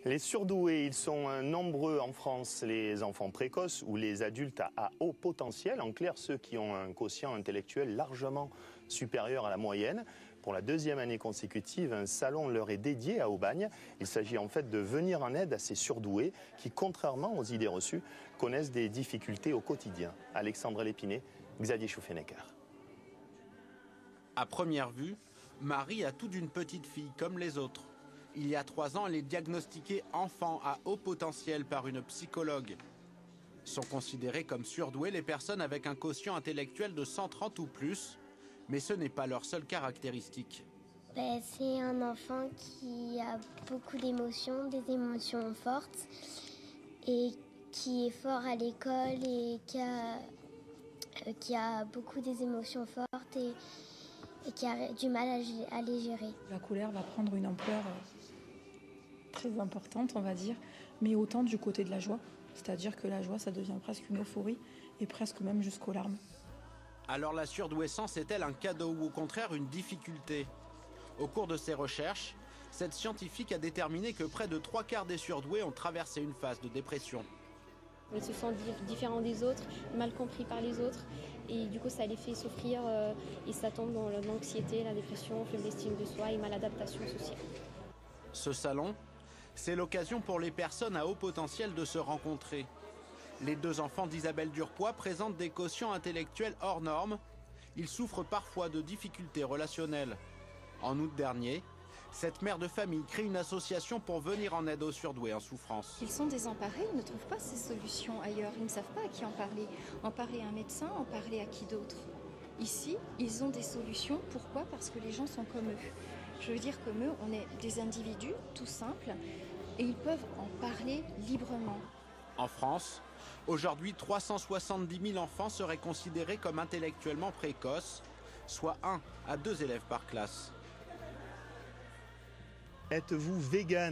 Les surdoués, ils sont nombreux en France, les enfants précoces ou les adultes à haut potentiel. En clair, ceux qui ont un quotient intellectuel largement supérieur à la moyenne. Pour la deuxième année consécutive, un salon leur est dédié à Aubagne. Il s'agit en fait de venir en aide à ces surdoués qui, contrairement aux idées reçues, connaissent des difficultés au quotidien. Alexandre Lépiné, Xavier Schouffenecker. À première vue, Marie a tout d'une petite fille comme les autres. Il y a 3 ans, elle est diagnostiquée enfant à haut potentiel par une psychologue. Sont considérées comme surdouées les personnes avec un quotient intellectuel de 130 ou plus, mais ce n'est pas leur seule caractéristique. C'est un enfant qui a beaucoup d'émotions, des émotions fortes, et qui est fort à l'école et qui a beaucoup des émotions fortes et qui a du mal à les gérer. La colère va prendre une ampleur très importante, on va dire, mais autant du côté de la joie. C'est-à-dire que la joie, ça devient presque une euphorie et presque même jusqu'aux larmes. Alors la surdouessance est-elle un cadeau ou au contraire une difficulté? Au cours de ses recherches, cette scientifique a déterminé que près de 3/4 des surdoués ont traversé une phase de dépression. Ils se sentent différents des autres, mal compris par les autres, et du coup ça les fait souffrir et ça tombe dans l'anxiété, la dépression, faible estime de soi et maladaptation sociale. Ce salon, c'est l'occasion pour les personnes à haut potentiel de se rencontrer. Les 2 enfants d'Isabelle Durpois présentent des quotients intellectuels hors normes. Ils souffrent parfois de difficultés relationnelles. En août dernier, cette mère de famille crée une association pour venir en aide aux surdoués en souffrance. Ils sont désemparés, ils ne trouvent pas ces solutions ailleurs. Ils ne savent pas à qui en parler. En parler à un médecin, en parler à qui d'autre. Ici, ils ont des solutions. Pourquoi? Parce que les gens sont comme eux. Je veux dire comme eux, on est des individus tout simples et ils peuvent en parler librement. En France, aujourd'hui, 370 000 enfants seraient considérés comme intellectuellement précoces, soit 1 à 2 élèves par classe. Êtes-vous vegan ?